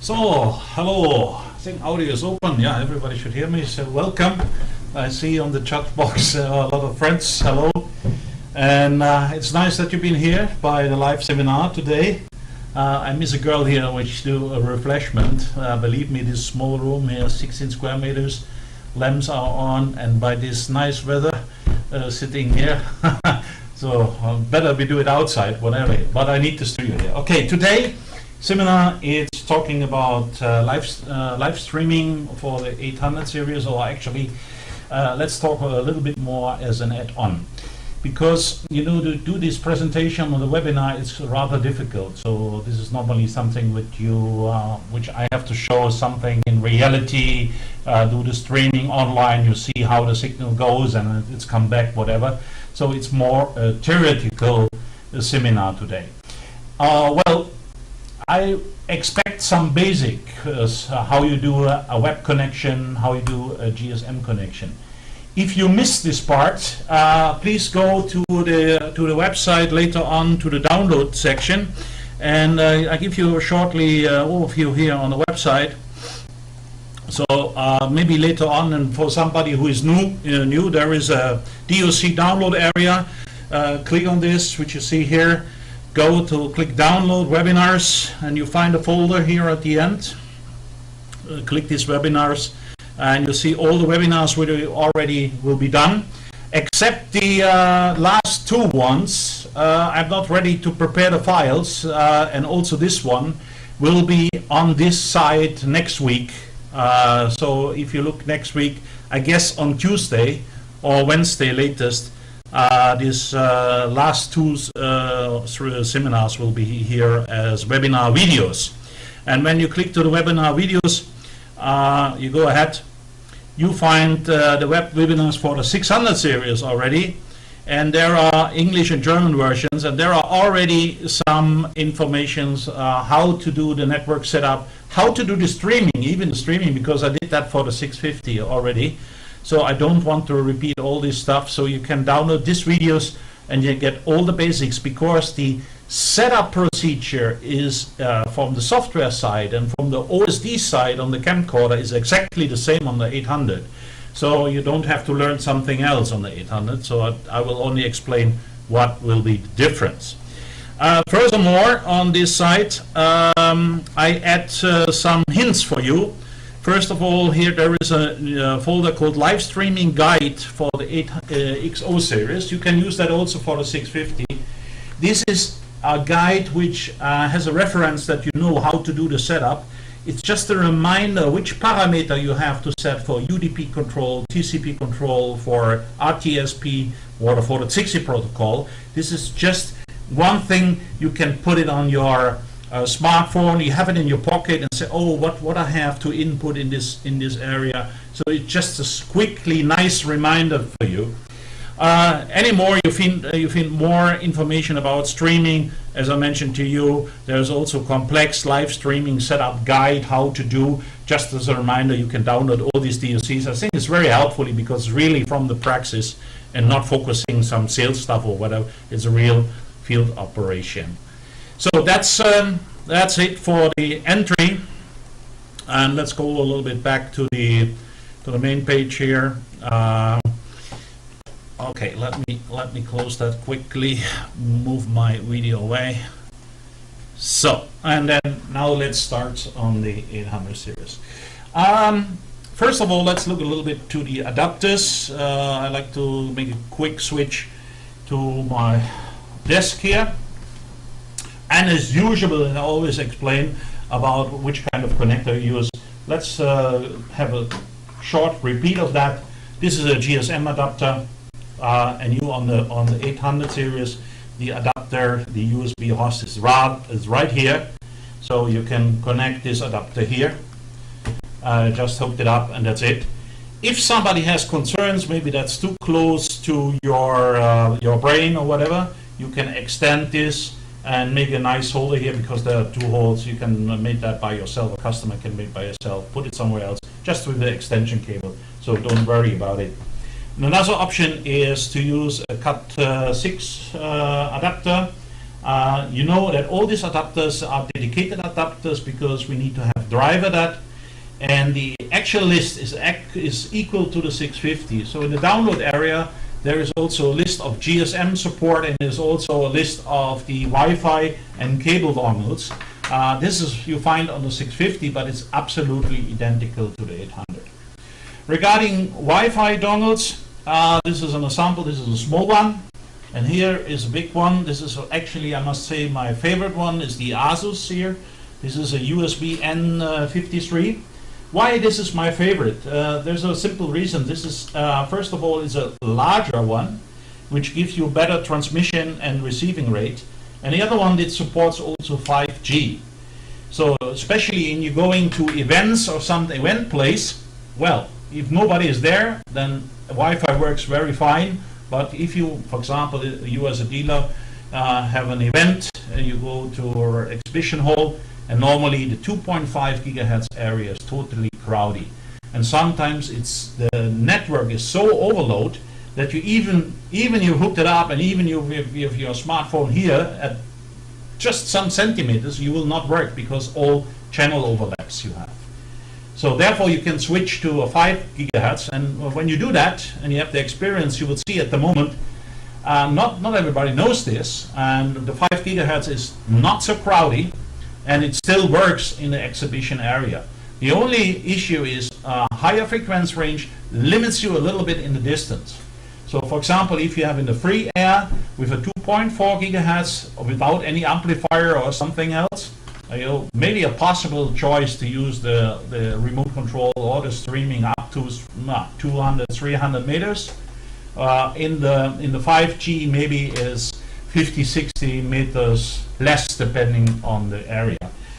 So, hello. I think audio is open. Yeah, everybody should hear me. So, welcome. I see on the chat box a lot of friends. Hello. And it's nice that you've been here by the live seminar today. I miss a girl here which do a refreshment. Believe me, this small room here, 16 square meters, lamps are on, and by this nice weather, sitting here. So better we do it outside, whatever. But I need the studio here. Okay, today seminar is talking about live streaming for the 800 series, or actually, let's talk a little bit more as an add-on. Because, you know, to do this presentation on the webinar, it's rather difficult. So this is normally something which I have to show something in reality, do the streaming online, you see how the signal goes and it's come back, whatever. So it's more a theoretical seminar today. Well, I expect some basic, how you do a web connection, how you do a GSM connection. If you missed this part, please go to the website later on to the download section, and I give you a shortly overview here on the website. So maybe later on, and for somebody who is new, there is a DOC download area. Click on this, which you see here. Go to click download webinars, and you find a folder here at the end. Click these webinars, and you'll see all the webinars which already will be done, except the last two ones. I'm not ready to prepare the files, and also this one will be on this site next week. So if you look next week, I guess on Tuesday or Wednesday latest, these last two seminars will be here as webinar videos. And when you click to the webinar videos, you go ahead, you find the web webinars for the 600 series already, and there are English and German versions, and there are already some informations how to do the network setup, how to do the streaming, even the streaming, because I did that for the 650 already. So I don't want to repeat all this stuff, so you can download these videos and you get all the basics, because the setup procedure is from the software side and from the OSD side on the camcorder is exactly the same on the 800. So you don't have to learn something else on the 800, so I will only explain what will be the difference. Furthermore, on this site, I add some hints for you. First of all, here there is a folder called Live Streaming Guide for the 8XO series. You can use that also for the 650. This is a guide which has a reference that you know how to do the setup. It's just a reminder which parameter you have to set for UDP control, TCP control, for RTSP, or for the 60 protocol. This is just one thing. You can put it on your smartphone, you have it in your pocket and say, oh, what I have to input in this area. So it's just a quickly nice reminder for you. Anymore, you find more information about streaming. As I mentioned to you, there's also complex live streaming setup guide how to do. Just as a reminder, you can download all these DOCs. I think it's very helpful because really from the praxis and not focusing some sales stuff or whatever. It's a real field operation. So that's it for the entry, and let's go a little bit back to the main page here. Okay, let me close that quickly. Move my video away. So, and then now let's start on the 800 series. First of all, let's look a little bit to the adapters. I like to make a quick switch to my desk here. And as usual, I always explain about which kind of connector you use. Let's have a short repeat of that. This is a GSM adapter, and you on the 800 series, the adapter, the USB host is right here. So you can connect this adapter here. Just hooked it up, and that's it. If somebody has concerns, maybe that's too close to your brain or whatever, you can extend this and make a nice holder here, because there are two holes. You can make that by yourself, a customer can make by yourself, put it somewhere else, just with the extension cable, so don't worry about it. And another option is to use a Cat6 adapter, You know that all these adapters are dedicated adapters because we need to have driver that, and the actual list is equal to the 650. So in the download area there is also a list of GSM support, and there's also a list of the Wi-Fi and cable dongles. This is you find on the 650, but it's absolutely identical to the 800. Regarding Wi-Fi dongles, this is an example. This is a small one, and here is a big one. This is actually, I must say, my favorite one is the Asus here. This is a USB N53. Why this is my favorite? There's a simple reason. This is, first of all, is a larger one, which gives you better transmission and receiving rate. And the other one, it supports also 5G. So especially in you going to events or some event place, well, if nobody is there, then Wi-Fi works very fine. But if you, for example, you as a dealer have an event, you go to an exhibition hall, and normally the 2.5 gigahertz area is totally crowded. And sometimes it's the network is so overload that you even you hooked it up, and even you with your smartphone here at just some centimeters, you will not work because all channel overlaps you have. So therefore you can switch to a 5 gigahertz, and when you do that and you have the experience, you will see at the moment not everybody knows this, and the 5 gigahertz is not so crowded, and it still works in the exhibition area. The only issue is higher frequency range limits you a little bit in the distance. So for example, if you have in the free air with a 2.4 gigahertz without any amplifier or something else, maybe a possible choice to use the remote control or the streaming up to 200, 300 meters. In the 5G maybe is 50, 60 meters less depending on the area.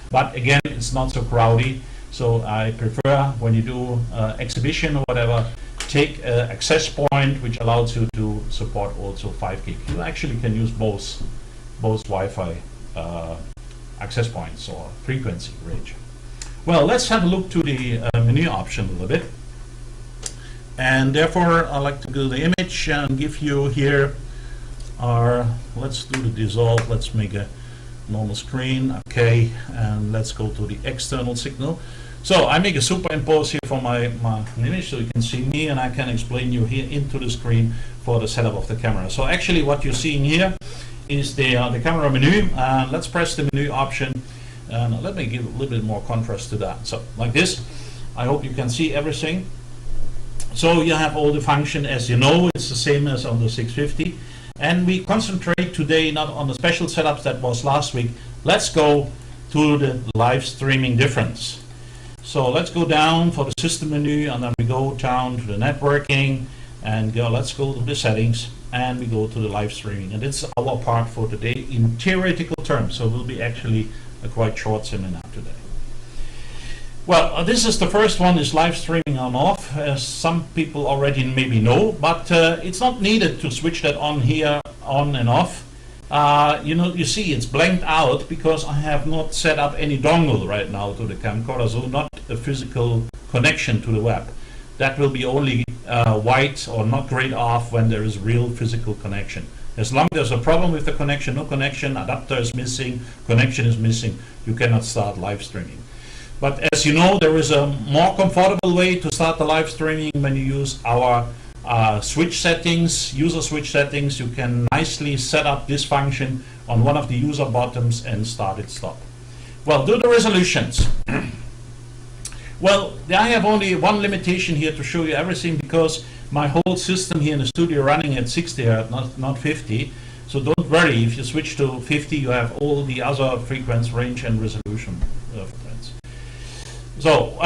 But again, it's not so crowded. So I prefer, when you do exhibition or whatever, take an access point which allows you to support also 5 gig. You actually can use both Wi-Fi access points or frequency range. Well, let's have a look to the menu option a little bit. And therefore, I like to go to the image and give you here our, let's do the dissolve, let's make a normal screen, okay, and let's go to the external signal. So I make a superimpose here for my image so you can see me, and I can explain you here into the screen for the setup of the camera. So actually what you're seeing here is the camera menu. Let's press the menu option, and let me give a little bit more contrast to that. So like this, I hope you can see everything. So you have all the function, as you know, it's the same as on the 650. And we concentrate today not on the special setups that was last week. Let's go to the live streaming difference. So let's go down for the system menu, and then we go down to the networking, and let's go to the settings, and we go to the live streaming. And this is our part for today in theoretical terms, so it will be actually a quite short seminar today. Well, this is the first one, is live streaming on off, as some people already maybe know, but it's not needed to switch that on here, on and off. You see it's blanked out because I have not set up any dongle right now to the camcorder, so not a physical connection to the web. That will be only white or not grayed off when there is real physical connection. As long as there's a problem with the connection, no connection, adapter is missing, connection is missing, you cannot start live streaming. But as you know, there is a more comfortable way to start the live streaming when you use our switch settings, user switch settings. You can nicely set up this function on one of the user buttons and start it, stop. Well, do the resolutions. Well, I have only one limitation here to show you everything, because my whole system here in the studio running at 60 Hz, not 50. So don't worry, if you switch to 50, you have all the other frequency range and resolution frequency. So,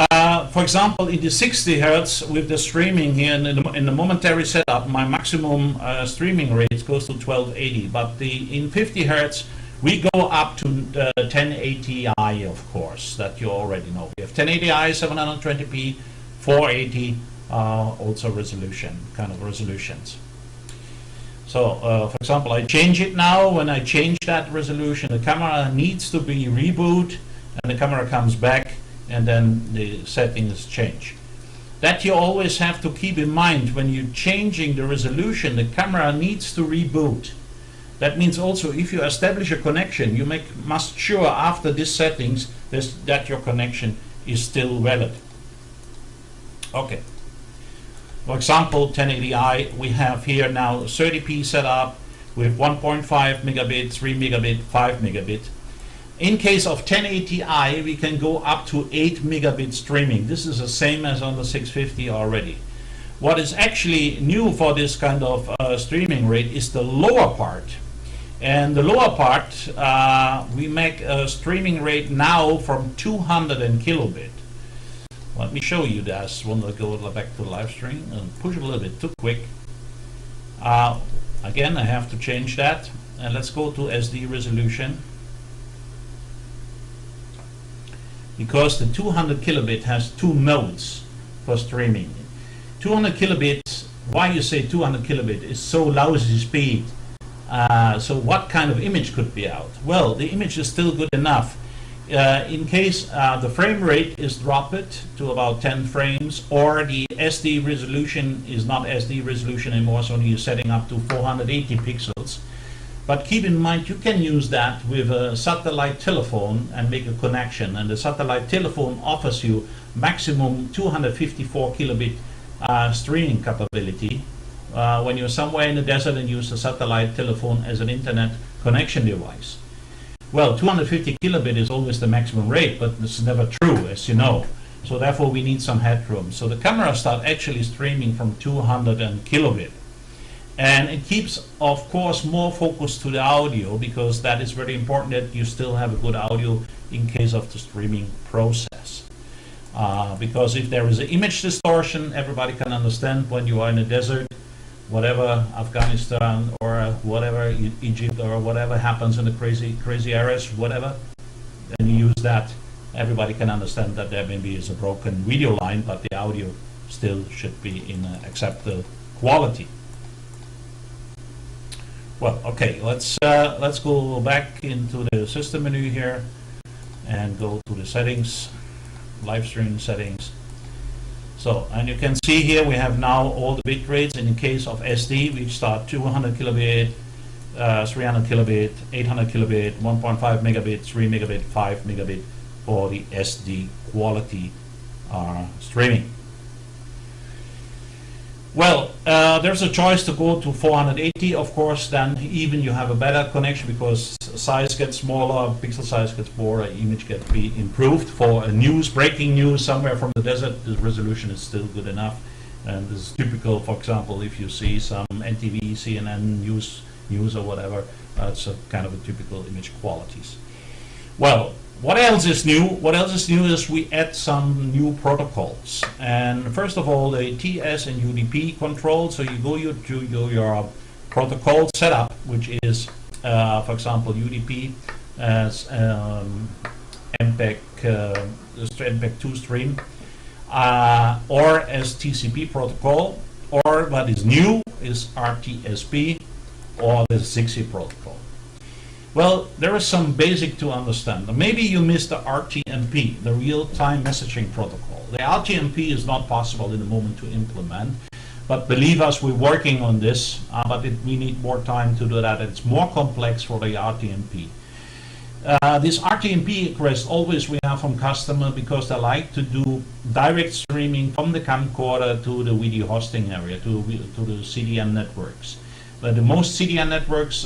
for example, in the 60 Hz with the streaming here in the momentary setup, my maximum streaming rate goes to 1280. But in 50 Hz, we go up to 1080i, of course, that you already know. We have 1080i, 720p, 480, also resolution, kind of resolutions. So, for example, I change it now. When I change that resolution, the camera needs to be reboot, and the camera comes back, and then the settings change. That you always have to keep in mind when you're changing the resolution. The camera needs to reboot. That means also if you establish a connection, you must sure after these settings that your connection is still valid. Okay. For example, 1080i, we have here now 30p set up with 1.5 megabit, 3 megabit, 5 megabit. In case of 1080i, we can go up to 8 megabit streaming. This is the same as on the 650 already. What is actually new for this kind of streaming rate is the lower part. And the lower part, we make a streaming rate now from 200 kilobit. Let me show you this. When I go back to the live stream and push it a little bit too quick. Again, I have to change that. And let's go to SD resolution. Because the 200 kilobit has two modes for streaming. 200 kilobits, why you say 200 kilobit is so lousy speed. So what kind of image could be out? Well, the image is still good enough. In case the frame rate is dropped to about 10 frames, or the SD resolution is not SD resolution anymore, so you're setting up to 480 pixels. But keep in mind, you can use that with a satellite telephone and make a connection. And the satellite telephone offers you maximum 254 kilobit streaming capability. When you're somewhere in the desert and use a satellite telephone as an internet connection device. Well, 250 kilobit is always the maximum rate, but this is never true, as you know. So therefore we need some headroom. So the camera starts actually streaming from 200 kilobit. And it keeps, of course, more focus to the audio, because that is very important that you still have a good audio in case of the streaming process. Because if there is an image distortion, everybody can understand when you are in a desert, whatever, Afghanistan or whatever, Egypt or whatever happens in the crazy areas, whatever, and you use that, everybody can understand that there maybe is a broken video line, but the audio still should be in acceptable quality. Well, okay, let's go back into the system menu here and go to the settings, live stream settings. So, and you can see here we have now all the bit rates. In the case of SD, we start 200 kilobit, 300 kilobit, 800 kilobit, 1.5 megabit, 3 megabit, 5 megabit for the SD quality streaming. Well, there's a choice to go to 480, of course, then even you have a better connection because size gets smaller, pixel size gets smaller, image gets improved. For a breaking news somewhere from the desert, the resolution is still good enough. And this is typical, for example, if you see some NTV, CNN news or whatever, it's a kind of a typical image qualities. Well, what else is new? What else is new is we add some new protocols. And first of all, the TS and UDP control. So you go to your protocol setup, which is, for example, UDP as MPEG-2 stream, or as TCP protocol, or what is new is RTSP or the 6E protocol. Well, there is some basic to understand. Maybe you missed the RTMP, the real-time messaging protocol. The RTMP is not possible in the moment to implement, but believe us, we're working on this, but we need more time to do that. It's more complex for the RTMP. This RTMP request always we have from customer because they like to do direct streaming from the camcorder to the video hosting area, to the CDN networks. But the most CDN networks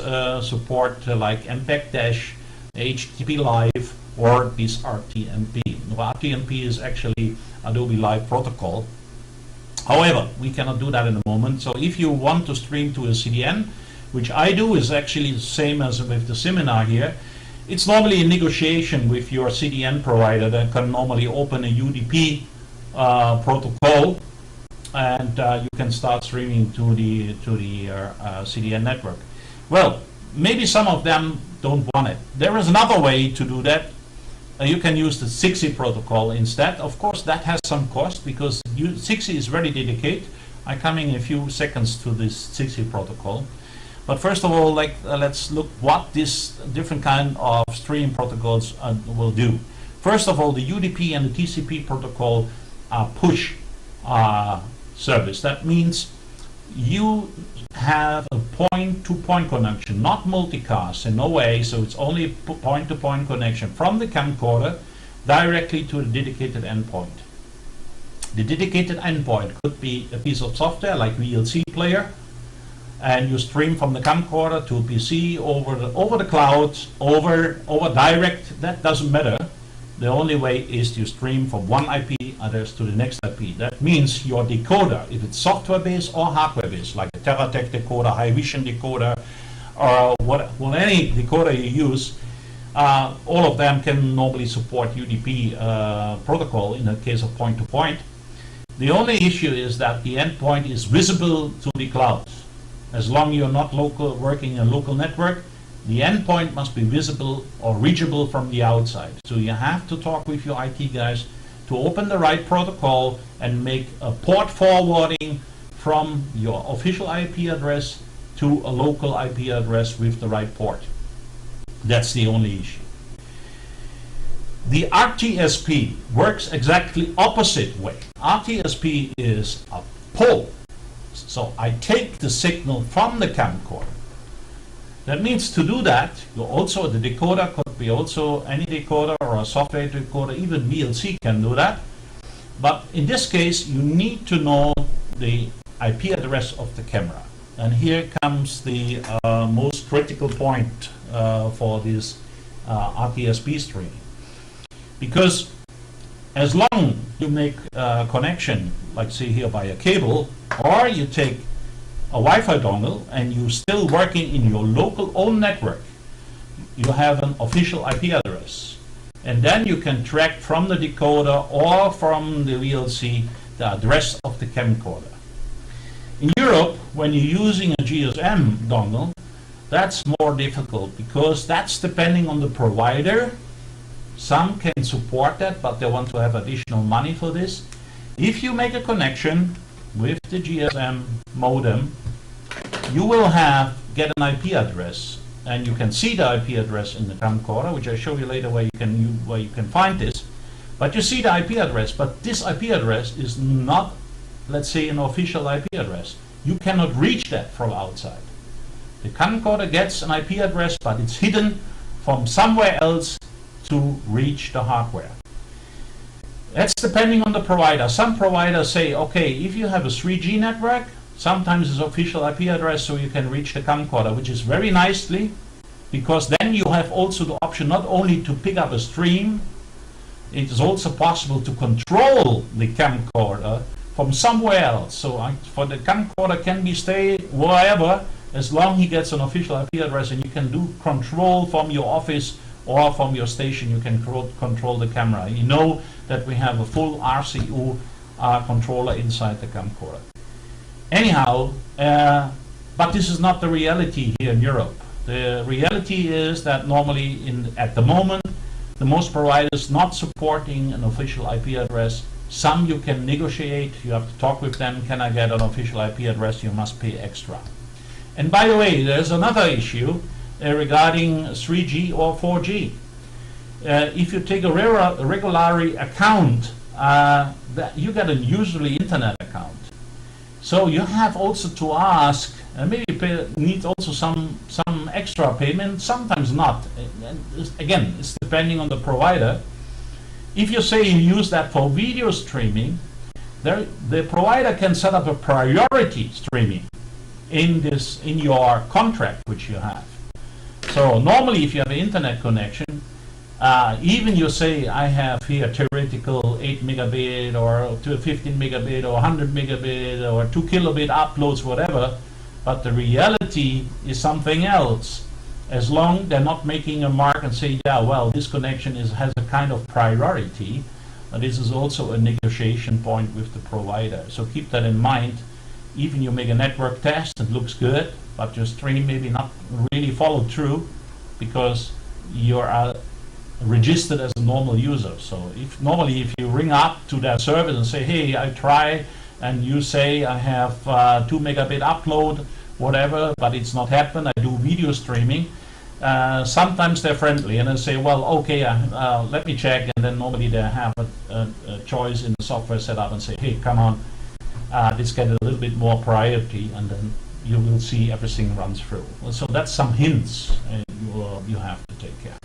support like MPEG-, HTTP Live, or this RTMP. RTMP is actually Adobe Live Protocol. However, we cannot do that in the moment. So if you want to stream to a CDN, which I do, is actually the same as with the seminar here. It's normally a negotiation with your CDN provider that can normally open a UDP protocol, and you can start streaming to the CDN network. Well, maybe some of them don't want it. There is another way to do that. You can use the 6E protocol instead. Of course, that has some cost because 6E is very dedicated. I'm coming in a few seconds to this 6E protocol. But first of all, let's look what this different kind of stream protocols will do. First of all, the UDP and the TCP protocol are push service. That means you have a point-to-point connection, not multicast in no way, so it's only point-to-point connection from the camcorder directly to the dedicated endpoint. The dedicated endpoint could be a piece of software like VLC player, and you stream from the camcorder to a PC over the cloud, over direct. That doesn't matter. The only way is to stream from one IP address to the next IP. That means your decoder, if it's software-based or hardware-based, like a TerraTech decoder, High-Vision decoder, or any decoder you use, all of them can normally support UDP protocol in the case of point-to-point. The only issue is that the endpoint is visible to the cloud. As long as you're not working in a local network, the endpoint must be visible or reachable from the outside. So you have to talk with your IT guys to open the right protocol and make a port forwarding from your official IP address to a local IP address with the right port. That's the only issue. The RTSP works exactly opposite way. RTSP is a pull. So I take the signal from the camcorder. That means to do that, the decoder could be also any decoder or a software decoder, even VLC can do that. But in this case, you need to know the IP address of the camera. And here comes the most critical point for this RTSP streaming. Because as long you make a connection, like say here by a cable, or you take a Wi-Fi dongle and you're still working in your local own network, you have an official IP address. And then you can track from the decoder or from the VLC the address of the camcorder. In Europe, when you're using a GSM dongle, that's more difficult because that's depending on the provider. Some can support that, but they want to have additional money for this. If you make a connection with the GSM modem, you will get an IP address, and you can see the IP address in the camcorder, which I'll show you later where you can find this. But you see the IP address, but this IP address is not, let's say, an official IP address. You cannot reach that from outside. The camcorder gets an IP address, but it's hidden from somewhere else to reach the hardware. That's depending on the provider. Some providers say, okay, if you have a 3G network, sometimes it's official IP address so you can reach the camcorder, which is very nicely, because then you have also the option not only to pick up a stream, it is also possible to control the camcorder from somewhere else. So for the camcorder can be stay wherever, as long as he gets an official IP address, and you can do control from your office or from your station. You can control the camera. You know that we have a full RCU controller inside the camcorder. Anyhow, but this is not the reality here in Europe. The reality is that normally at the moment, the most providers not supporting an official IP address. Some you can negotiate, you have to talk with them, can I get an official IP address, you must pay extra. And by the way, there's another issue regarding 3G or 4G. If you take a regular account, that you get a usually internet account. So you have also to ask, and maybe need also some extra payment, sometimes not. And again, it's depending on the provider. If you say you use that for video streaming, the provider can set up a priority streaming in your contract which you have. So normally if you have an internet connection, even you say I have here theoretical 8 megabit or 15 megabit or 100 megabit or 2 kilobit uploads, whatever, but the reality is something else. As long they're not making a mark and say, yeah, well, this connection has a kind of priority, this is also a negotiation point with the provider. So keep that in mind. Even you make a network test, it looks good, but your stream maybe not really followed through because you are registered as a normal user. So normally if you ring up to their service and say, hey, I try, and you say I have 2 megabit upload, whatever, but it's not happened, I do video streaming, sometimes they're friendly and they say, well, okay, let me check, and then normally they have a choice in the software set up and say, hey, come on, this get a little bit more priority, and then you will see everything runs through. So that's some hints you have to take care.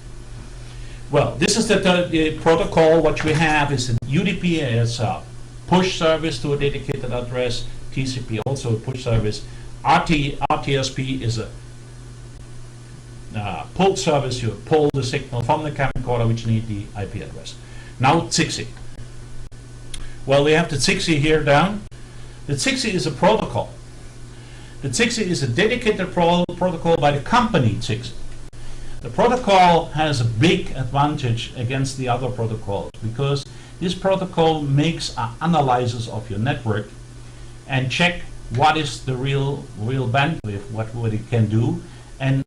Well, this is the protocol. What we have is an UDP as a push service to a dedicated address, TCP also a push service, RTSP is a pull service. You pull the signal from the camcorder which need the IP address. Now XIGSI. Well, we have the XIGSI here down. The XIGSI is a protocol. The XIGSI is a dedicated protocol by the company XIGSI. The protocol has a big advantage against the other protocols because this protocol makes an analysis of your network and check what is the real bandwidth, what it can do, and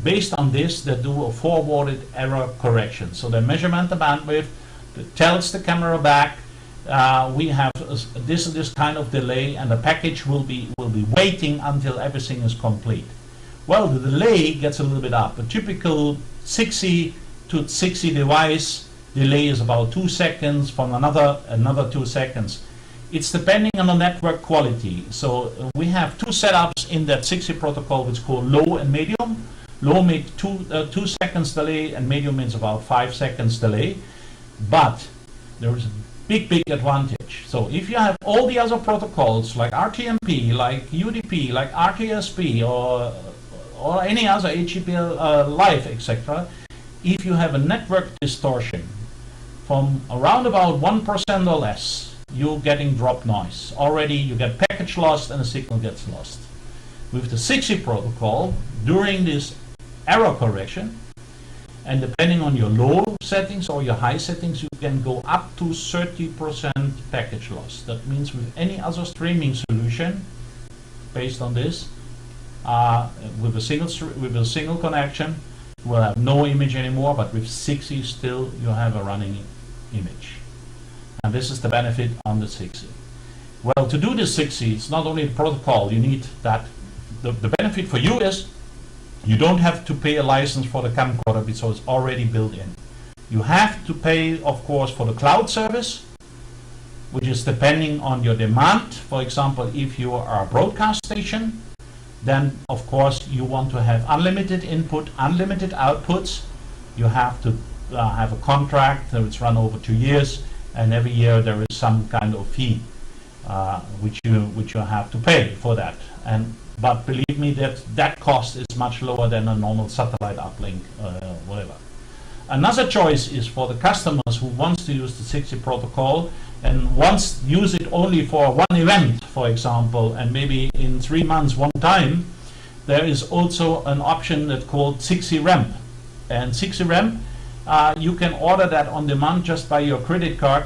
based on this they do a forwarded error correction. So they measurement the bandwidth, tells the camera back, we have this kind of delay, and the package will be waiting until everything is complete. Well, the delay gets a little bit up. A typical 60 to 60 device delay is about 2 seconds, from another 2 seconds. It's depending on the network quality. So we have two setups in that XIGSI protocol, which is called low and medium. Low means 2 seconds delay, and medium means about 5 seconds delay. But there is a big advantage. So if you have all the other protocols like RTMP, like UDP, like RTSP, or any other HTTP live, etc., if you have a network distortion from around about 1% or less, you're getting drop noise. Already you get package lost and the signal gets lost. With the XIGSI protocol, during this error correction, and depending on your low settings or your high settings, you can go up to 30% package loss. That means with any other streaming solution, based on this, with a single connection, you will have no image anymore, but with XIGSI still you have a running image. And this is the benefit on the XIGSI. Well, to do this XIGSI, it's not only the protocol, you need that. The benefit for you is you don't have to pay a license for the camcorder because it's already built in. You have to pay, of course, for the cloud service, which is depending on your demand. For example, if you are a broadcast station, then of course you want to have unlimited input, unlimited outputs. You have to have a contract that's run over 2 years, and every year there is some kind of fee which you have to pay for that. But believe me, that cost is much lower than a normal satellite uplink, whatever. Another choice is for the customers who wants to use the XIGSI protocol and wants to use it only for one event, for example, and maybe in 3 months one time. There is also an option that's called XIGSI Ramp. And XIGSI Ramp, you can order that on demand just by your credit card.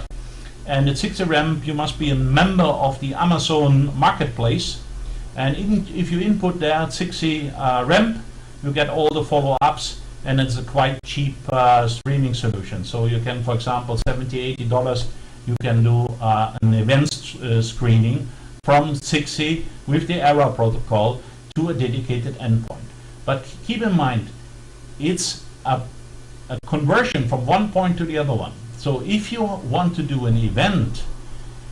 And the XIGSI Ramp, you must be a member of the Amazon marketplace. And even if you input there XIGSI Ramp, you get all the follow-ups, and it's a quite cheap streaming solution. So you can, for example, $70–80, you can do an event screening from XIGSI with the error protocol to a dedicated endpoint. But keep in mind, it's a conversion from one point to the other one. So if you want to do an event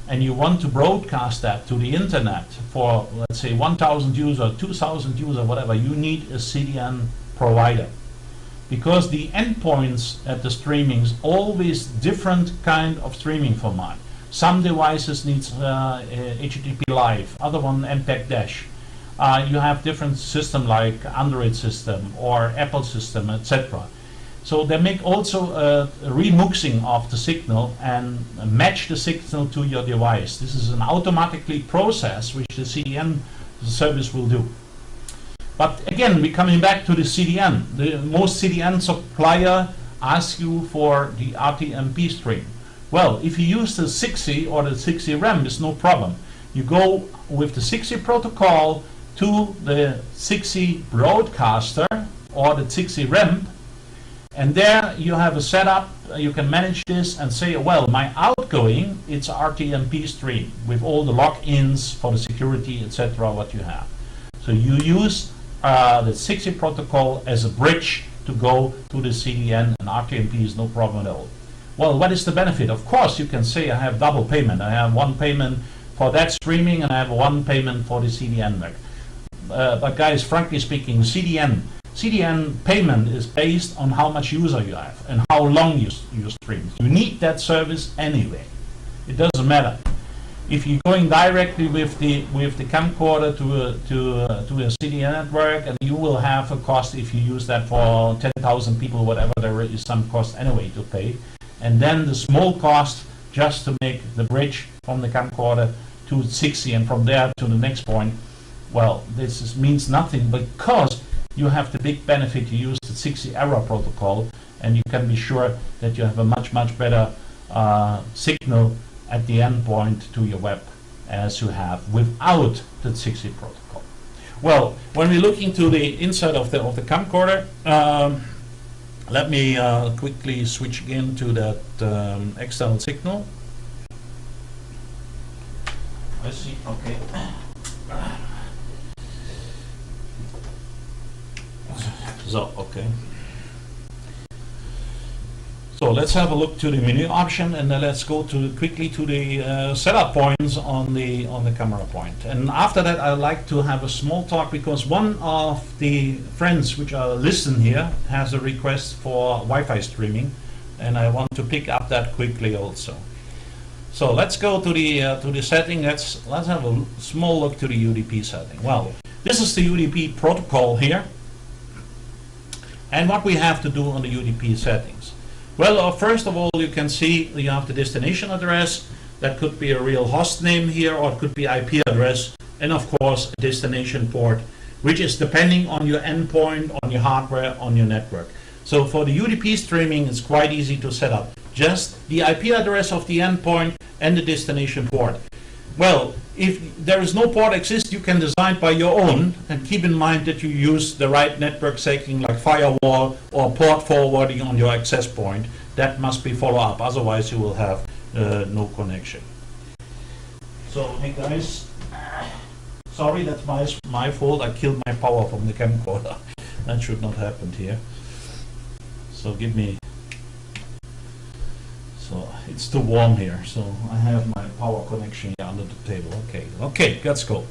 and you want to broadcast that to the internet for, let's say, 1,000 users, 2,000 users, whatever, you need a CDN provider. Because the endpoints at the streaming is always different kind of streaming format. Some devices needs HTTP Live, other one MPEG-Dash. You have different system like Android system or Apple system, etc. So they make also a remixing of the signal and match the signal to your device. This is an automatically process which the CDN service will do. But again, we're coming back to the CDN. The most CDN supplier asks you for the RTMP stream. Well, if you use the XIGSI or the XIGSI Ramp, it's no problem. You go with the XIGSI protocol to the XIGSI broadcaster or the XIGSI Ramp, and there you have a setup. You can manage this and say, well, my outgoing, it's RTMP stream with all the logins for the security, etc. what you have. So you use the XIGSI protocol as a bridge to go to the CDN, and RTMP is no problem at all. Well, what is the benefit? Of course, you can say I have double payment. I have one payment for that streaming and I have one payment for the CDN work. but guys, frankly speaking, CDN payment is based on how much user you have and how long you stream. You need that service anyway. It doesn't matter. If you're going directly with the camcorder to a CDN network, and you will have a cost if you use that for 10,000 people, whatever, there is some cost anyway to pay. And then the small cost just to make the bridge from the camcorder to 60 and from there to the next point. Well, means nothing because you have the big benefit to use the 60 error protocol, and you can be sure that you have a much better signal at the endpoint to your web as you have without the 60 protocol. Well, when we look into the inside of the camcorder, let me quickly switch again to that external signal. I see. Okay. So okay. So let's have a look to the menu option, and then let's go quickly to the setup points on the camera point. And after that, I'd like to have a small talk because one of the friends which are listening here has a request for Wi-Fi streaming, and I want to pick up that quickly also. So let's go to the setting. Let's have a small look to the UDP setting. Well, this is the UDP protocol here, and what we have to do on the UDP settings. Well, first of all, you can see you have the destination address. That could be a real host name here, or it could be IP address, and of course a destination port, which is depending on your endpoint, on your hardware, on your network. So for the UDP streaming, it's quite easy to set up. Just the IP address of the endpoint and the destination port. Well, if there is no port exists, you can design by your own, and keep in mind that you use the right network setting like firewall or port forwarding on your access point. That must be followed up, otherwise you will have no connection. So hey guys, sorry, that's my fault. I killed my power from the camcorder. That should not happen here. So give me. So it's too warm here, so I have my power connection here under the table. Okay, let's go.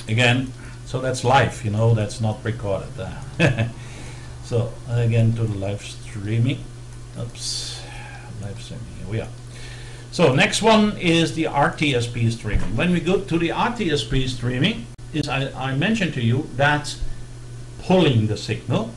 Again, so that's live, you know, that's not recorded. So again to the live streaming. Oops, live streaming, here we are. So next one is the RTSP streaming. When we go to the RTSP streaming, I mentioned to you that's pulling the signal.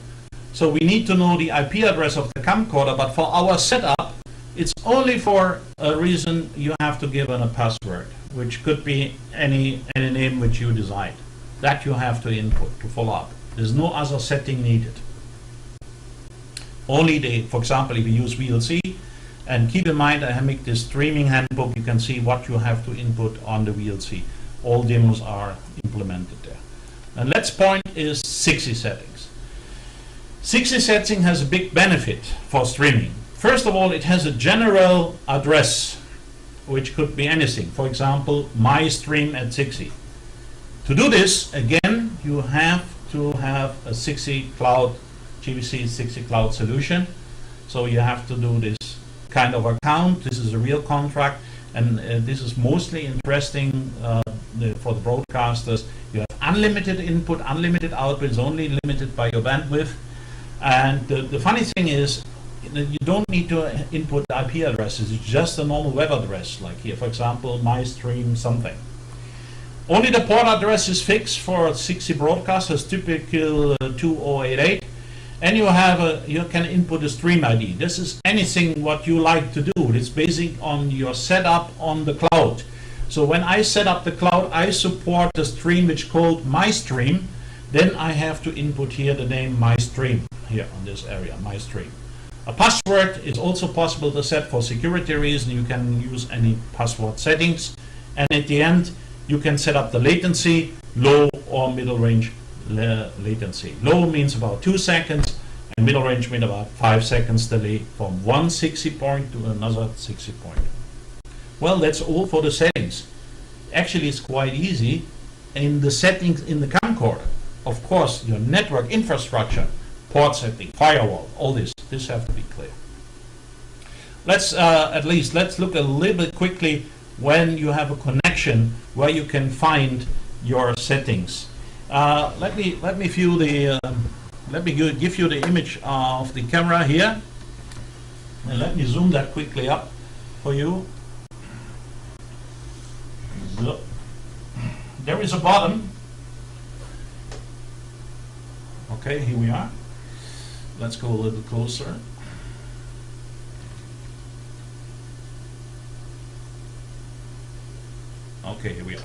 So we need to know the IP address of the camcorder, but for our setup, it's only for a reason you have to give a password, which could be any name which you decide. That you have to input to follow up. There's no other setting needed. Only for example, if you use VLC, and keep in mind I make this streaming handbook, you can see what you have to input on the VLC. All demos are implemented there. And next point is 60 settings. 60 setting has a big benefit for streaming. First of all, it has a general address, which could be anything. For example, my stream at 60. To do this, again, you have to have a 60 cloud, GVC 60 cloud solution. So you have to do this kind of account. This is a real contract, and this is mostly interesting for the broadcasters. You have unlimited input, unlimited output. It's only limited by your bandwidth. And the funny thing is, you don't need to input IP addresses. It's just a normal web address, like here, for example, my stream something. Only the port address is fixed for 60 broadcasters, typical 2088, and you can input a stream ID. This is anything what you like to do. It's based on your setup on the cloud. So when I set up the cloud, I support the stream which called my stream. Then I have to input here the name my stream here on this area, my stream. A password is also possible to set for security reasons. You can use any password settings, and at the end you can set up the latency, low or middle range latency. Low means about 2 seconds, and middle range means about 5 seconds delay from one 60 point to another 60 point. Well, that's all for the settings. Actually, it's quite easy. In the settings in the camcorder, of course, your network infrastructure, port setting, firewall, all this have to be clear. Let's let's look a little bit quickly when you have a connection where you can find your settings. Let me view the give you the image of the camera here, and let me zoom that quickly up for you. So, there is a bottom. Okay, here we are. Let's go a little closer. Okay, here we are.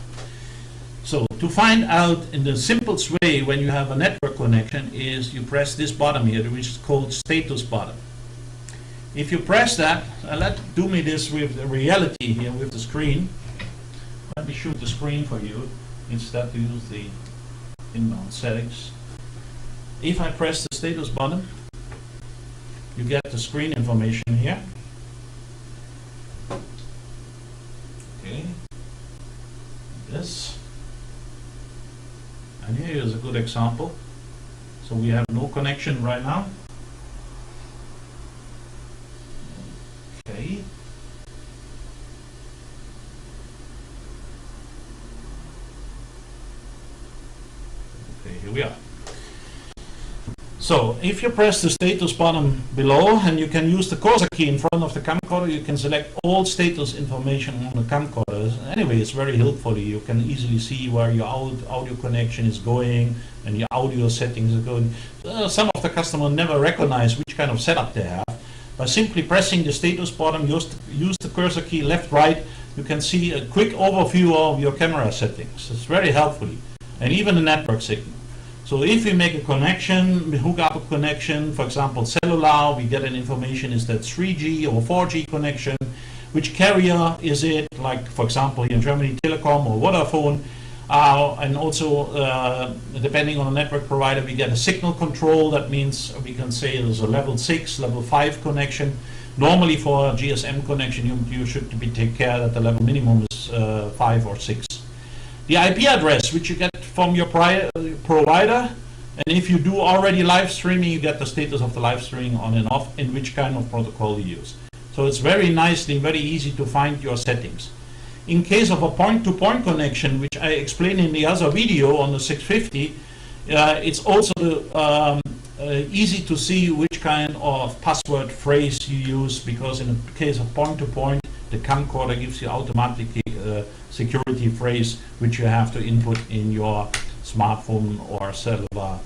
So to find out in the simplest way when you have a network connection is you press this bottom here, which is called status bottom. If you press that, do me this with the reality here with the screen. Let me shoot the screen for you instead to use the inbound settings. If I press the status button, you get the screen information here. Okay, this. And here is a good example. So we have no connection right now. Okay. Okay, here we are. So if you press the status button below, and you can use the cursor key in front of the camcorder, you can select all status information on the camcorder. Anyway, it's very helpful. You can easily see where your audio connection is going and your audio settings are going. Some of the customers never recognize which kind of setup they have. By simply pressing the status button, use the cursor key left, right, you can see a quick overview of your camera settings. It's very helpful. And even the network signal. So if we make a connection, we hook up a connection, for example cellular, we get an information, is that 3G or 4G connection, which carrier is it, like for example here in Germany Telekom or Vodafone, and also depending on the network provider we get a signal control. That means we can say there's a level 6, level 5 connection. Normally for a GSM connection you should take care that the level minimum is 5 or 6. The IP address, which you get from your provider, and if you do already live streaming, you get the status of the live streaming on and off, and which kind of protocol you use. So it's very nicely, very easy to find your settings. In case of a point-to-point connection, which I explained in the other video on the 650, it's also easy to see which kind of password phrase you use, because in the case of point-to-point, the camcorder gives you automatically security phrase which you have to input in your smartphone or cellular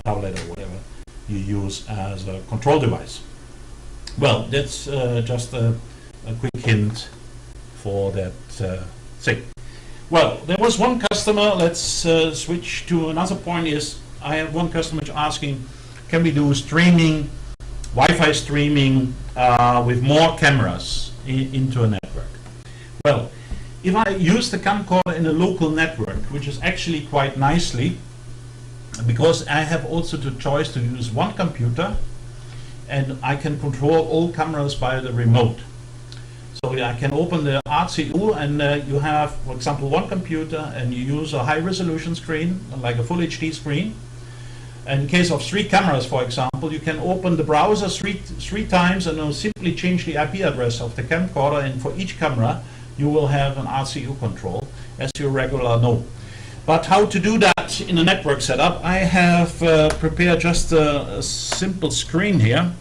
tablet or whatever you use as a control device. Well, that's just a quick hint for that thing. Well, there was one customer. Let's switch to another point. Is I have one customer asking, can we do streaming, Wi-Fi streaming with more cameras into a network? Well, if I use the camcorder in a local network, which is actually quite nicely, because I have also the choice to use one computer and I can control all cameras by the remote. So I can open the RCU and you have, for example, one computer and you use a high resolution screen, like a full HD screen. And in case of 3 cameras, for example, you can open the browser three times and simply change the IP address of the camcorder, and for each camera you will have an RCU control, as you regularly know. But how to do that in a network setup? I have prepared just a simple screen here.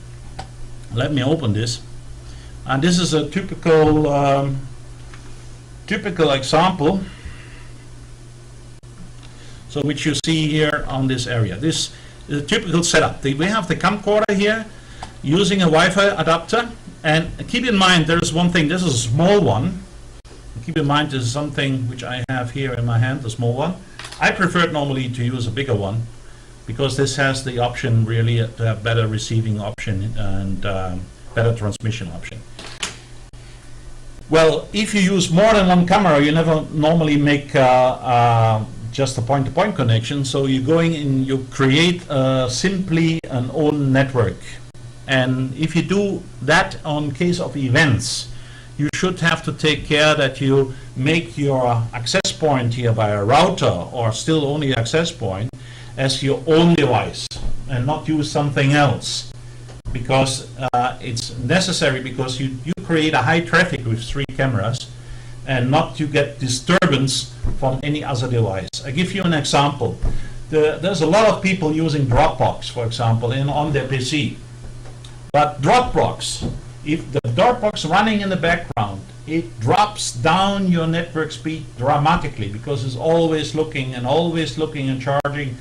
Let me open this. And this is a typical example. So which you see here on this area. This is a typical setup. We have the camcorder here using a Wi-Fi adapter. And keep in mind, there is one thing. This is a small one. Keep in mind, this is something which I have here in my hand, a small one. I prefer normally to use a bigger one because this has the option really to have better receiving option and better transmission option. Well, if you use more than one camera, you never normally make just a point-to-point connection. So you're going in, you create simply an own network. And if you do that on case of events, you should have to take care that you make your access point here by a router or still only access point as your own device and not use something else, because it's necessary, because you create a high traffic with 3 cameras, and not to get disturbance from any other device. I give you an example. There's a lot of people using Dropbox, for example, on their PC. But Dropbox, if the Dropbox running in the background, it drops down your network speed dramatically because it's always looking and charging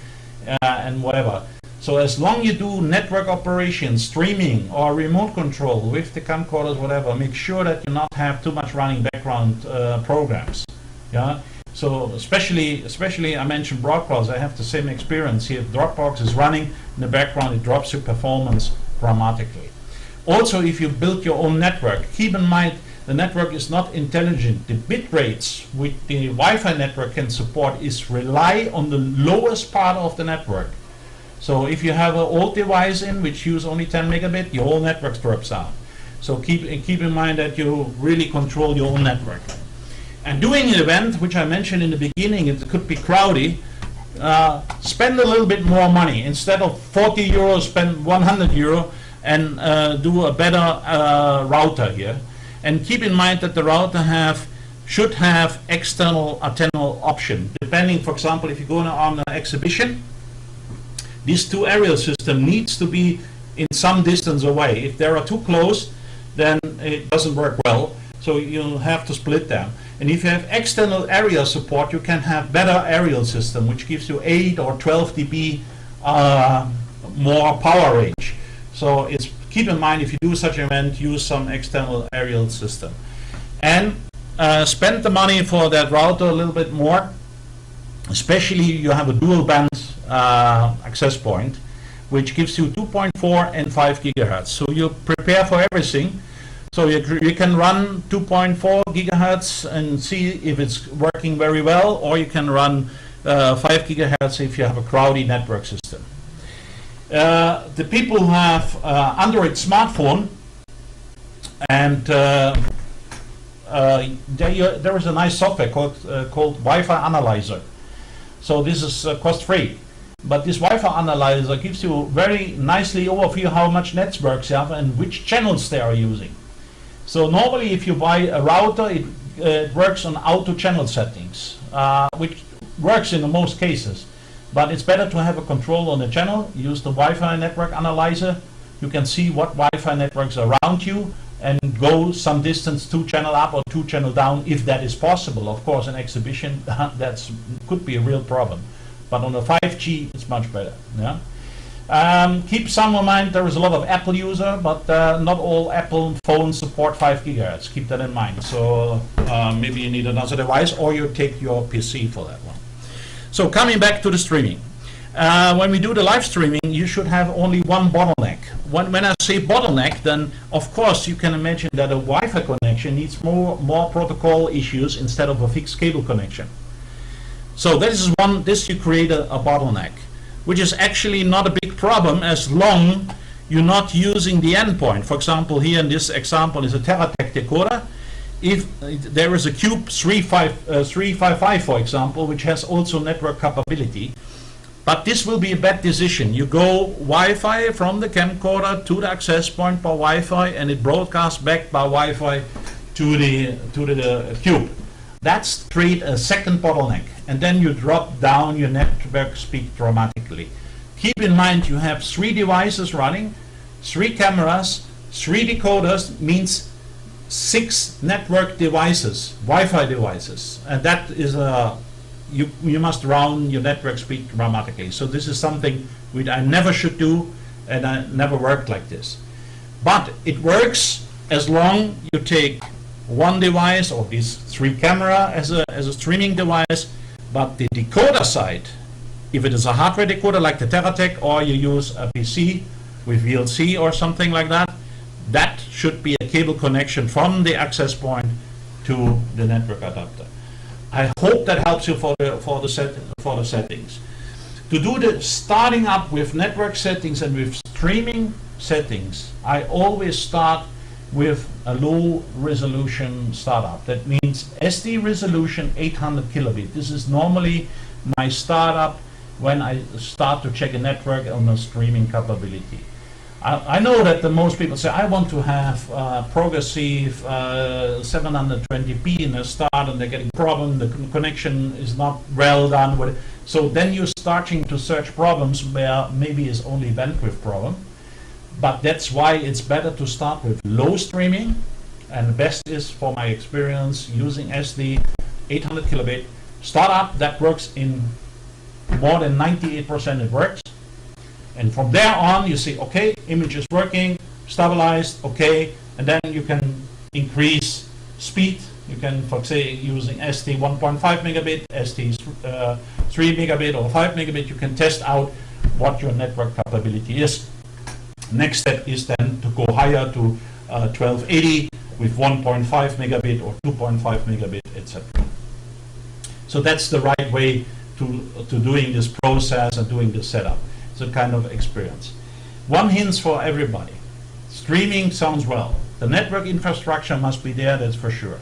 and whatever. So as long you do network operations, streaming or remote control with the camcorders, whatever, make sure that you not have too much running background programs. Yeah. So especially I mentioned broadcasts. I have the same experience here. If Dropbox is running in the background, it drops your performance dramatically. Also, if you build your own network, keep in mind the network is not intelligent. The bit rates which the Wi-Fi network can support is rely on the lowest part of the network. So if you have an old device in which use only 10 megabit, your whole network drops down. So keep in mind that you really control your own network. And doing an event, which I mentioned in the beginning, it could be crowded. Spend a little bit more money. Instead of 40 euros, spend 100 euro and do a better router here. And keep in mind that the router should have external antenna option. Depending, for example, if you go on an exhibition, this two aerial system needs to be in some distance away. If they are too close, then it doesn't work well. So you have to split them. And if you have external area support, you can have better aerial system, which gives you 8 or 12 dB more power range. So keep in mind, if you do such an event, use some external aerial system. And spend the money for that router a little bit more. Especially you have a dual band access point, which gives you 2.4 and 5 gigahertz. So you prepare for everything. So you can run 2.4 gigahertz and see if it's working very well, or you can run 5 gigahertz if you have a crowded network system. The people who have Android smartphone, and there is a nice software called Wi-Fi Analyzer. So this is cost-free. But this Wi-Fi analyzer gives you very nicely overview how much networks you have and which channels they are using. So normally if you buy a router, it works on auto channel settings, which works in most cases. But it's better to have a control on the channel. Use the Wi-Fi network analyzer. You can see what Wi-Fi networks are around you and go some distance 2 channel up or 2 channel down if that is possible. Of course, an exhibition that could be a real problem. But on the 5G, it's much better. Yeah. Keep some in mind, there is a lot of Apple user, but not all Apple phones support 5 gigahertz. Keep that in mind. So maybe you need another device, or you take your PC for that one. So coming back to the streaming. When we do the live streaming, you should have only one bottleneck. When I say bottleneck, then of course you can imagine that a Wi-Fi connection needs more protocol issues instead of a fixed cable connection. So this you create a bottleneck, which is actually not a big problem as long you're not using the endpoint. For example, here in this example is a TeraTech decoder. If there is a Cube 355, for example, which has also network capability, but this will be a bad decision. You go Wi-Fi from the camcorder to the access point by Wi-Fi, and it broadcasts back by Wi-Fi to the Cube. That's create a second bottleneck, and then you drop down your network speed dramatically. Keep in mind you have 3 devices running, 3 cameras, 3 decoders, means 6 network devices, Wi-Fi devices, and that is you must round your network speed dramatically. So this is something which I never should do, and I never worked like this. But it works as long you take one device or these 3 camera as a streaming device, but the decoder side, if it is a hardware decoder like the TeraTech, or you use a PC with VLC or something like that, that should be a cable connection from the access point to the network adapter. I hope that helps you for the settings. To do the starting up with network settings and with streaming settings, I always start with a low resolution startup. That means SD resolution 800 kilobit. This is normally my startup when I start to check a network on a streaming capability. I know that the most people say, I want to have progressive 720p in the start, and they're getting problem, the connection is not well done with it. So then you're starting to search problems where maybe it's only bandwidth problem. But that's why it's better to start with low streaming, and the best is, for my experience, using SD 800 kilobit. Startup, that works in more than 98% it works. And from there on, you see, okay, image is working, stabilized, okay, and then you can increase speed. You can, for say, using ST 1.5 megabit, ST 3 megabit or 5 megabit, you can test out what your network capability is. Next step is then to go higher to 1280 with 1.5 megabit or 2.5 megabit, etc. So that's the right way to doing this process and doing this setup. It's a kind of experience. One hint for everybody. Streaming sounds well. The network infrastructure must be there, that's for sure.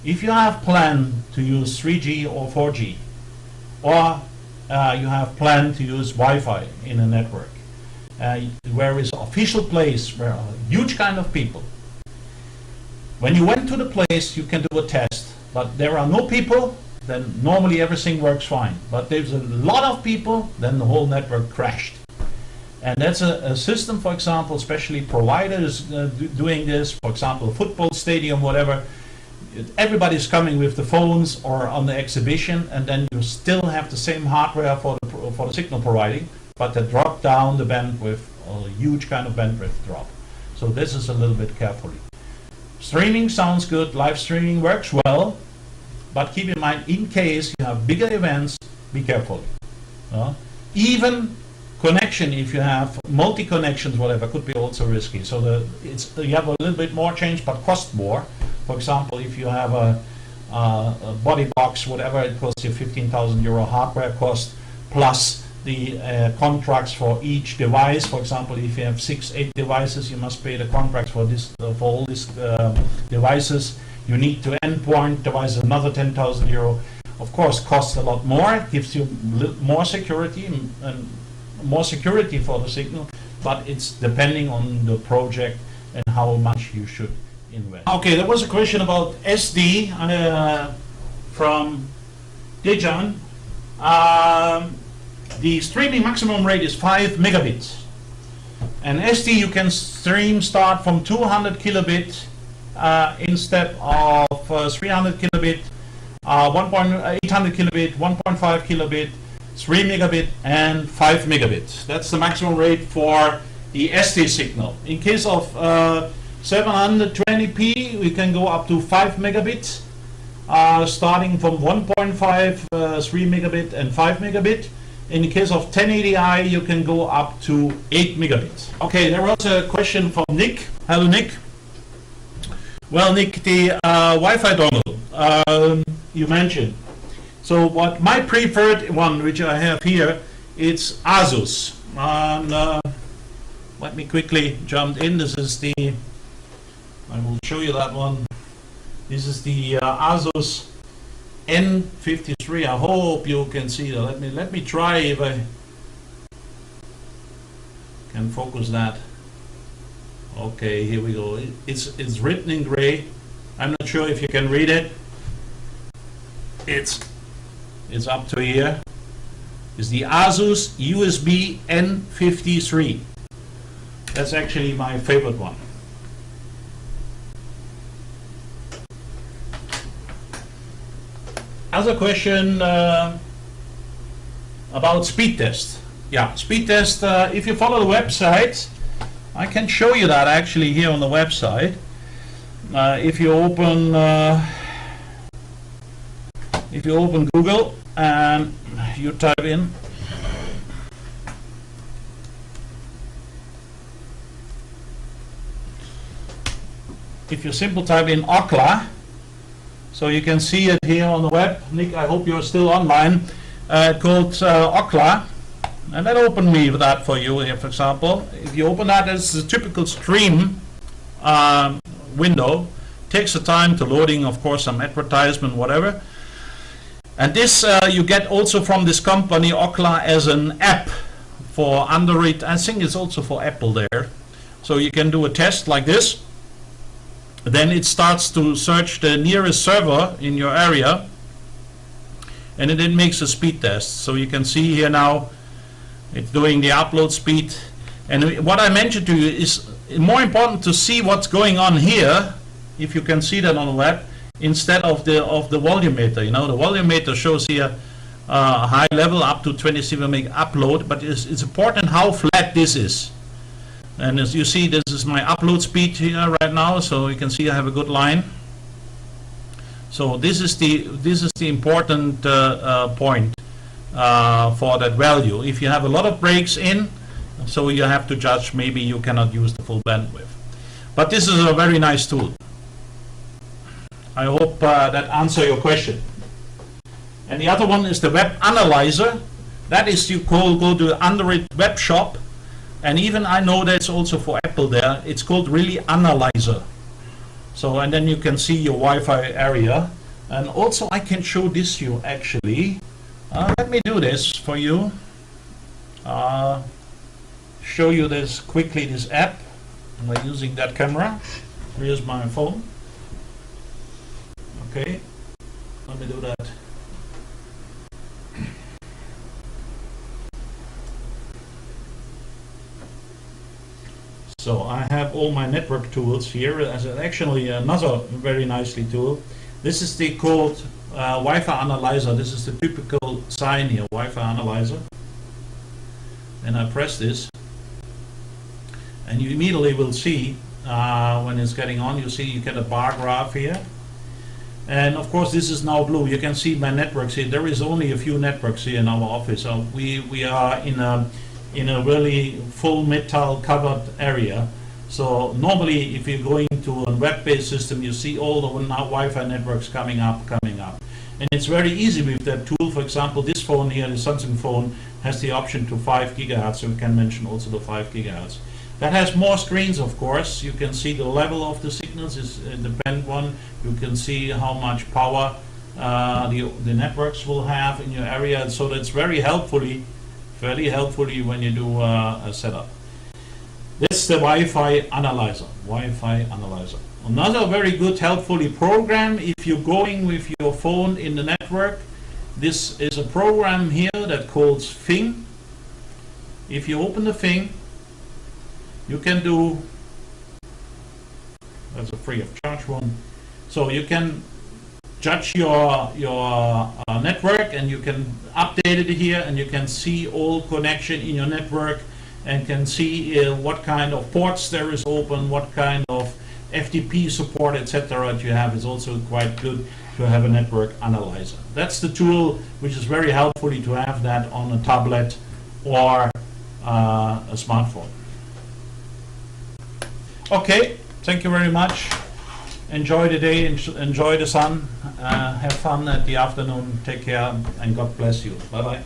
If you have planned to use 3G or 4G, or you have planned to use Wi-Fi in a network, where is official place where a huge kind of people. When you went to the place, you can do a test, but there are no people, then normally everything works fine. But there's a lot of people, then the whole network crashed. And that's a system, for example, especially providers doing this, for example, football stadium, whatever. Everybody's coming with the phones or on the exhibition, and then you still have the same hardware for the signal providing, but they drop down the bandwidth, a huge kind of bandwidth drop. So this is a little bit carefully. Streaming sounds good, live streaming works well, but keep in mind, in case you have bigger events, be careful. Even connection, if you have multi-connections, whatever, could be also risky. So you have a little bit more change, but cost more. For example, if you have a body box, whatever, it costs you 15,000 euro hardware cost, plus the contracts for each device. For example, if you have 6-8 devices, you must pay the contracts for this for all these devices. You need to endpoint devices, another 10,000 euro. Of course, costs a lot more. It gives you more security and more security for the signal, but it's depending on the project and how much you should invest. Okay, there was a question about SD from Dejan. The streaming maximum rate is 5 megabits. And SD you can start from 200 kilobit instead of 300 kilobit, 800 kilobit, 1.5 kilobit, 3 megabit and 5 megabit. That's the maximum rate for the SD signal. In case of 720p, we can go up to 5 megabits, starting from 1.5, 3 megabit and 5 megabit. In the case of 1080i, you can go up to 8 megabits. Okay, there was a question from Nick. Hello, Nick. Well, Nick, the Wi-Fi dongle you mentioned. So what my preferred one, which I have here, it's Asus. And let me quickly jump in. This is the, I will show you that one. This is the Asus N53. I hope you can see that. Let me try if I can focus that. Okay, here we go. It's written in gray. I'm not sure if you can read it. It's up to here. It's the Asus USB N53. That's actually my favorite one. Other question about speed test. Yeah, speed test. If you follow the website, I can show you that actually here on the website. If you open Google and you type in if you simply type in Ookla, so you can see it here on the web. Nick, I hope you're still online. Called Ookla, and that opened me with that for you here. For example, if you open that as a typical stream window, takes the time to loading, of course, some advertisement, whatever. And this you get also from this company Ookla as an app for Android. I think it's also for Apple there. So you can do a test like this. Then it starts to search the nearest server in your area, and it then makes a speed test. So you can see here now it's doing the upload speed. And what I mentioned to you is more important to see what's going on here, if you can see that on the web, instead of the volumeter. You know, the volumeter shows here high level up to 27 meg upload, but it's important how flat this is. And as you see, this is my upload speed here right now, so you can see I have a good line. So this is the important point for that value. If you have a lot of breaks in, so you have to judge, maybe you cannot use the full bandwidth. But this is a very nice tool. I hope that answers your question. And the other one is the web analyzer. That is, you go to the Android web shop, and even I know that's also for Apple there. It's called really Analyzer. So, and then you can see your Wi-Fi area. And also I can show this to you actually. Let me do this for you. Show you this quickly, this app by using that camera. Here's my phone. Okay, let me do that. So I have all my network tools here as actually another very nicely tool. This is the called Wi-Fi analyzer. This is the typical sign here, Wi-Fi analyzer. And I press this, and you immediately will see when it's getting on. You see you get a bar graph here. And of course this is now blue. You can see my networks here. There is only a few networks here in our office. So we are in a really full metal covered area. So normally if you're going to a web-based system, you see all the Wi-Fi networks coming up. And it's very easy with that tool. For example, this phone here, the Samsung phone, has the option to 5 gigahertz. So we can mention also the 5 gigahertz. That has more screens, of course. You can see the level of the signals is depend one. You can see how much power the networks will have in your area. So that's very helpfully when you do a setup. This is the Wi-Fi analyzer. Another very good helpfully program if you're going with your phone in the network. This is a program here that calls Fing. If you open the Fing, you can do, that's a free of charge one. So you can judge your network, and you can update it here, and you can see all connection in your network, and can see what kind of ports there is open, what kind of FTP support, etc. that you have. Is also quite good to have a network analyzer. That's the tool which is very helpful to have that on a tablet or a smartphone. Okay, thank you very much. Enjoy the day, enjoy the sun, have fun at the afternoon, take care, and God bless you. Bye bye.